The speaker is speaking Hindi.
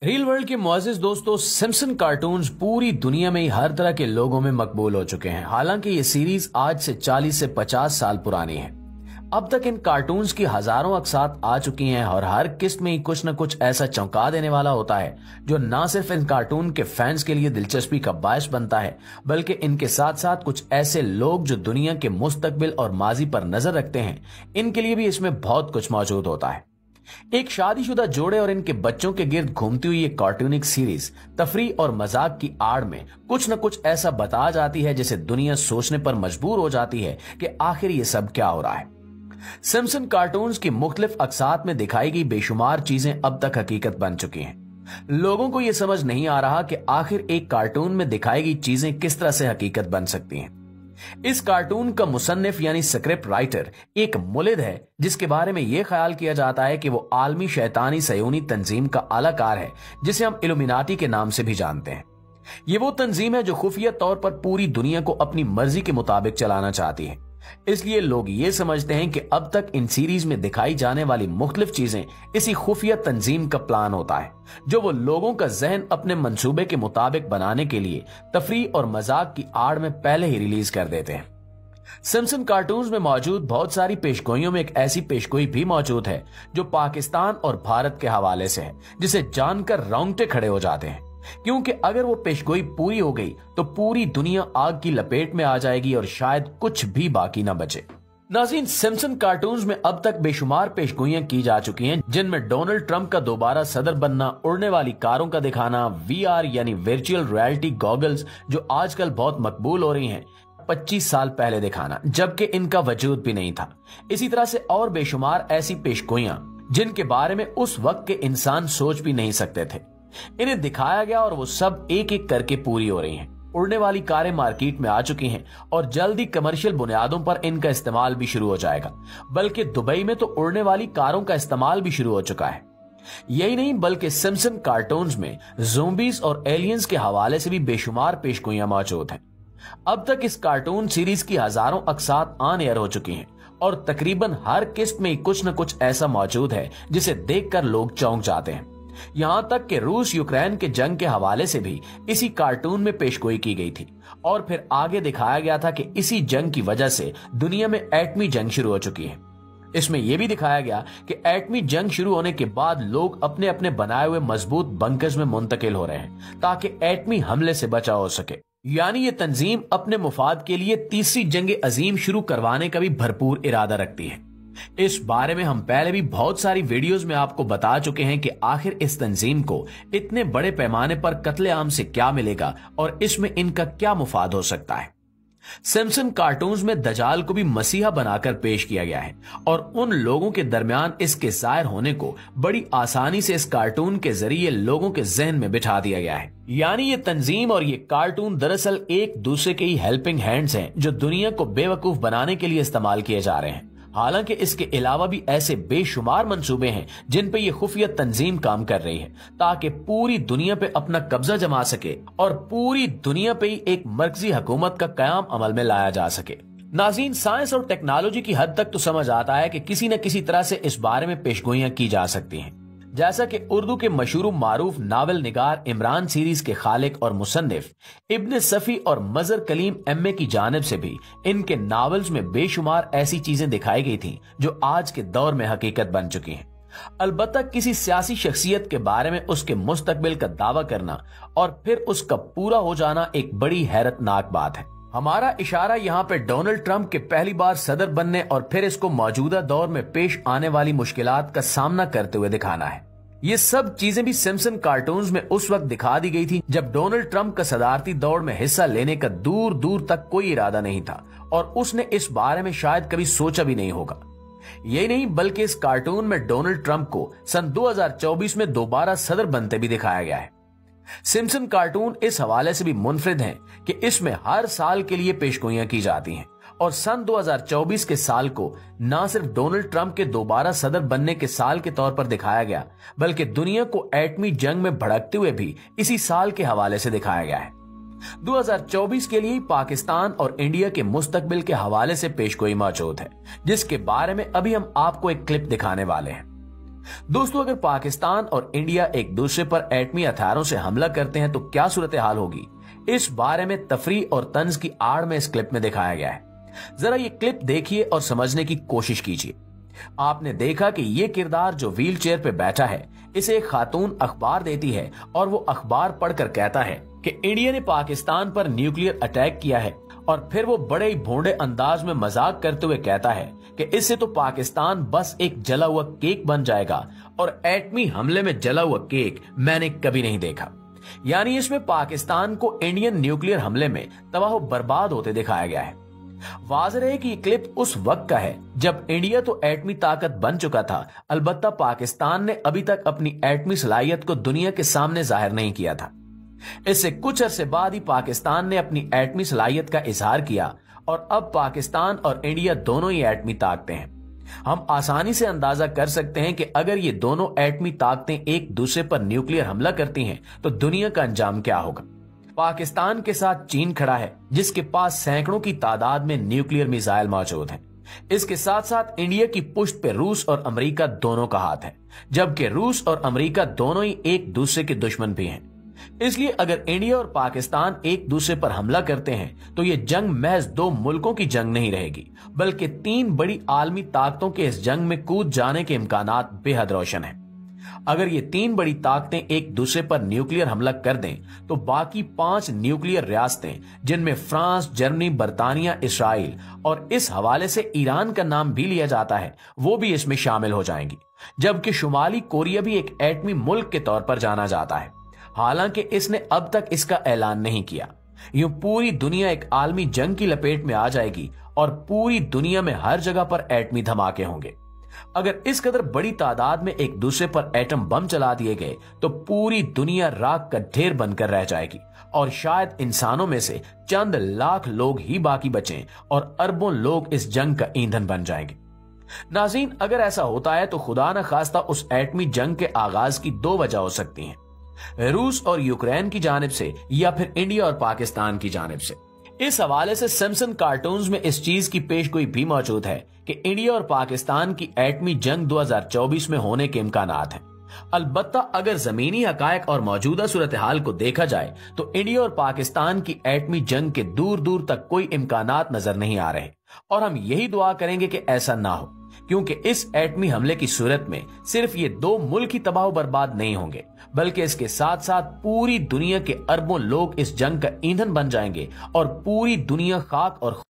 रियल वर्ल्ड के मुअज़्ज़िज़ दोस्तों, सिम्पसन कार्टून्स पूरी दुनिया में ही हर तरह के लोगों में मकबूल हो चुके हैं। हालांकि ये सीरीज आज से 40 से 50 साल पुरानी है। अब तक इन कार्टून्स की हजारों अक़सात आ चुकी हैं और हर किस्त में ही कुछ न कुछ ऐसा चौंका देने वाला होता है जो न सिर्फ इन कार्टून के फैंस के लिए दिलचस्पी का बायस बनता है, बल्कि इनके साथ साथ कुछ ऐसे लोग जो दुनिया के मुस्तकबिल और माजी पर नजर रखते हैं, इनके लिए भी इसमें बहुत कुछ मौजूद होता है। एक शादीशुदा जोड़े और इनके बच्चों के गिर्द घूमती हुई एक कार्टूनिक सीरीज तफरी और मजाक की आड़ में कुछ न कुछ ऐसा बता जाती है जिसे दुनिया सोचने पर मजबूर हो जाती है कि आखिर ये सब क्या हो रहा है। सिम्पसन कार्टून्स की मुख्तलिफ अक़सात में दिखाई गई बेशुमार चीजें अब तक हकीकत बन चुकी हैं। लोगों को यह समझ नहीं आ रहा कि आखिर एक कार्टून में दिखाई गई चीजें किस तरह से हकीकत बन सकती हैं। इस कार्टून का मुसन्निफ यानी स्क्रिप्ट राइटर एक मुलिद है जिसके बारे में यह ख्याल किया जाता है कि वो आलमी शैतानी सयूनी तंजीम का आलाकार है, जिसे हम इल्यूमिनाटी के नाम से भी जानते हैं। ये वो तंजीम है जो खुफिया तौर पर पूरी दुनिया को अपनी मर्जी के मुताबिक चलाना चाहती है। इसलिए लोग ये समझते हैं कि अब तक इन सीरीज में दिखाई जाने वाली मुख्तलिफ चीजें इसी खुफिया तंजीम का प्लान होता है, जो वो लोगों का जहन अपने मंसूबे के मुताबिक बनाने के लिए तफरी और मजाक की आड़ में पहले ही रिलीज कर देते हैं। सिम्पसन कार्टून्स में मौजूद बहुत सारी पेशगोइयों में एक ऐसी पेशगोई भी मौजूद है जो पाकिस्तान और भारत के हवाले से है, जिसे जानकर रोंगटे खड़े हो जाते हैं, क्योंकि अगर वो पेशगोई पूरी हो गई तो पूरी दुनिया आग की लपेट में आ जाएगी और शायद कुछ भी बाकी ना बचे। नाज़रीन, सिम्पसन कार्टून्स में अब तक बेशुमार पेशगोइयां की जा चुकी हैं, जिनमें डोनाल्ड ट्रंप का दोबारा सदर बनना, उड़ने वाली कारों का दिखाना, वीआर यानी वर्चुअल रियलिटी गॉगल्स जो आजकल बहुत मकबूल हो रही हैं, 25 साल पहले दिखाना जबकि इनका वजूद भी नहीं था। इसी तरह से और बेशुमार ऐसी पेशगोइयां जिनके बारे में उस वक्त के इंसान सोच भी नहीं सकते थे, इन्हें दिखाया गया और वो सब एक एक करके पूरी हो रही हैं। उड़ने वाली कारें मार्केट में आ चुकी हैं और जल्दी कमर्शियल बुनियादों पर इनका इस्तेमाल भी शुरू हो जाएगा, बल्कि दुबई में तो उड़ने वाली कारों का इस्तेमाल भी शुरू हो चुका है। यही नहीं बल्कि सिम्पसन कार्टून्स में ज़ोंबीज और एलियंस के हवाले से भी बेशुमार पेशगोइयां मौजूद हैं। अब तक इस कार्टून सीरीज की हजारों अक़सात ऑन एयर हो चुकी हैं और तकरीबन हर किस्त में कुछ न कुछ ऐसा मौजूद है जिसे देखकर लोग चौंक जाते हैं। यहां तक कि रूस यूक्रेन के जंग के हवाले से भी इसी कार्टून में पेशगोई की गई थी और फिर आगे दिखाया गया था कि इसी जंग की वजह से दुनिया में एटमी जंग शुरू हो चुकी है। इसमें यह भी दिखाया गया कि एटमी जंग शुरू होने के बाद लोग अपने अपने बनाए हुए मजबूत बंकर्स में मुंतकिल हो रहे हैं ताकि एटमी हमले से बचाव हो सके। यानी ये तंजीम अपने मुफाद के लिए तीसरी जंग अजीम शुरू करवाने का भी भरपूर इरादा रखती है। इस बारे में हम पहले भी बहुत सारी वीडियोस में आपको बता चुके हैं कि आखिर इस तंजीम को इतने बड़े पैमाने पर कत्लेआम से क्या मिलेगा और इसमें इनका क्या मुफाद हो सकता है। सिम्पसन कार्टून्स में दजाल को भी मसीहा बनाकर पेश किया गया है और उन लोगों के दरमियान इसके जाहिर होने को बड़ी आसानी से इस कार्टून के जरिए लोगों के जहन में बिठा दिया गया है। यानी ये तंजीम और ये कार्टून दरअसल एक दूसरे के ही हेल्पिंग हैंड्स हैं जो दुनिया को बेवकूफ बनाने के लिए इस्तेमाल किए जा रहे हैं। हालांकि इसके अलावा भी ऐसे बेशुमार मंसूबे हैं जिन पे ये खुफिया तंजीम काम कर रही है ताकि पूरी दुनिया पे अपना कब्जा जमा सके और पूरी दुनिया पे ही एक मरकजी हुकूमत का कयाम अमल में लाया जा सके। नाज़रीन, साइंस और टेक्नोलॉजी की हद तक तो समझ आता है कि किसी न किसी तरह से इस बारे में पेशगोइयां की जा सकती हैं। जैसा कि उर्दू के मशहूर मारूफ नावल निगार इमरान सीरीज के खालिक और मुसन्निफ इब्न सफी और मजर कलीम एम्मे की जानिब से भी इनके नावल्स में बेशुमार ऐसी चीजें दिखाई गई थी जो आज के दौर में हकीकत बन चुकी हैं। अलबत्ता किसी सियासी शख्सियत के बारे में उसके मुस्तकबिल का दावा करना और फिर उसका पूरा हो जाना एक बड़ी हैरतनाक बात है। हमारा इशारा यहाँ पे डोनाल्ड ट्रंप के पहली बार सदर बनने और फिर इसको मौजूदा दौर में पेश आने वाली मुश्किलात का सामना करते हुए दिखाना है। ये सब चीजें भी सिम्पसन कार्टून्स में उस वक्त दिखा दी गई थी जब डोनाल्ड ट्रंप का सदारती दौड़ में हिस्सा लेने का दूर दूर तक कोई इरादा नहीं था और उसने इस बारे में शायद कभी सोचा भी नहीं होगा। यही नहीं बल्कि इस कार्टून में डोनाल्ड ट्रंप को सन 2024 में दोबारा सदर बनते भी दिखाया गया है। सिम्पसन कार्टून इस हवाले से भी मुनफरिद हैं कि इसमें हर साल के लिए पेशगोइयां की जाती हैं और सन 2024 के साल को न सिर्फ डोनाल्ड ट्रंप के दोबारा सदर बनने के साल के तौर पर दिखाया गया, बल्कि दुनिया को एटमी जंग में भड़कते हुए भी इसी साल के हवाले से दिखाया गया है। 2024 के लिए पाकिस्तान और इंडिया के मुस्तकबिल के हवाले से पेशगोई मौजूद है, जिसके बारे में अभी हम आपको एक क्लिप दिखाने वाले हैं। दोस्तों, अगर पाकिस्तान और इंडिया एक दूसरे पर एटमी हथियारों से हमला करते हैं तो क्या सूरत हाल होगी, इस बारे में तफरी और तंज की आड़ में इस क्लिप में दिखाया गया है। जरा ये क्लिप देखिए और समझने की कोशिश कीजिए। आपने देखा कि ये किरदार जो व्हील चेयर पे बैठा है, इसे एक खातून अखबार देती है और वो अखबार पढ़कर कहता है कि इंडिया ने पाकिस्तान पर न्यूक्लियर अटैक किया है, और फिर वो बड़े ही भोंडे अंदाज में मजाक करते हुए कहता है कि इससे तो पाकिस्तान बस एक जला हुआ केक बन जाएगा, और एटमी हमले में जला हुआ केक मैंने कभी नहीं देखा। यानी इसमें पाकिस्तान को इंडियन न्यूक्लियर हमले में तबाह बर्बाद होते दिखाया गया है। वाज़ेह है कि ये क्लिप उस वक्त का है जब इंडिया तो एटमी ताकत बन चुका था, अलबत्ता पाकिस्तान ने अभी तक अपनी एटमी सलाहियत को दुनिया के सामने जाहिर नहीं किया था। इससे कुछ अरसे बाद ही पाकिस्तान ने अपनी एटमी सलाहियत का इजहार किया, और अब पाकिस्तान और इंडिया दोनों ही एटमी ताकतें हैं। हम आसानी से अंदाजा कर सकते हैं कि अगर ये दोनों एटमी ताकतें एक दूसरे पर न्यूक्लियर हमला करती हैं तो दुनिया का अंजाम क्या होगा। पाकिस्तान के साथ चीन खड़ा है, जिसके पास सैकड़ों की तादाद में न्यूक्लियर मिसाइल मौजूद हैं। इसके साथ साथ इंडिया की पुष्ट पे रूस और अमेरिका दोनों का हाथ है, जबकि रूस और अमेरिका दोनों ही एक दूसरे के दुश्मन भी हैं। इसलिए अगर इंडिया और पाकिस्तान एक दूसरे पर हमला करते हैं तो ये जंग महज दो मुल्कों की जंग नहीं रहेगी, बल्कि तीन बड़ी आलमी ताकतों के इस जंग में कूद जाने के इम्कानात बेहद रोशन हैं। अगर ये तीन बड़ी ताकतें एक दूसरे पर न्यूक्लियर हमला कर दें तो बाकी 5 न्यूक्लियर रियासतें, जिनमें फ्रांस, जर्मनी, बर्तानिया, इसराइल और इस हवाले से ईरान का नाम भी लिया जाता है, वो भी इसमें शामिल हो जाएंगी। जबकि शुमाली कोरिया भी एक एटमी मुल्क के तौर पर जाना जाता है, हालांकि इसने अब तक इसका ऐलान नहीं किया। यूं पूरी दुनिया एक आलमी जंग की लपेट में आ जाएगी और पूरी दुनिया में हर जगह पर एटमी धमाके होंगे। अगर इस कदर बड़ी तादाद में एक दूसरे पर एटम बम चला दिए गए तो पूरी दुनिया राख का ढेर बनकर रह जाएगी, और शायद इंसानों में से चंद लाख लोग ही बाकी बचें और अरबों लोग इस जंग का ईंधन बन जाएंगे। नाज़रीन, अगर ऐसा होता है तो खुदा न खास्ता उस एटमी जंग के आगाज की 2 वजह हो सकती हैं, रूस और यूक्रेन की जानिब से या फिर इंडिया और पाकिस्तान की जानिब से। इस हवाले से सिम्पसन कार्टून्स में इस चीज की पेशगोई भी मौजूद है कि इंडिया और पाकिस्तान की एटमी जंग 2024 में होने के इम्कानात हैं। अलबत्ता अगर जमीनी हकायक और मौजूदा सूरत हाल को देखा जाए तो इंडिया और पाकिस्तान की एटमी जंग के दूर दूर तक कोई इम्कानात नजर नहीं आ रहे, और हम यही दुआ करेंगे कि ऐसा ना हो, क्योंकि इस एटमी हमले की सूरत में सिर्फ ये 2 मुल्क ही तबाह बर्बाद नहीं होंगे, बल्कि इसके साथ साथ पूरी दुनिया के अरबों लोग इस जंग का ईंधन बन जाएंगे और पूरी दुनिया खाक और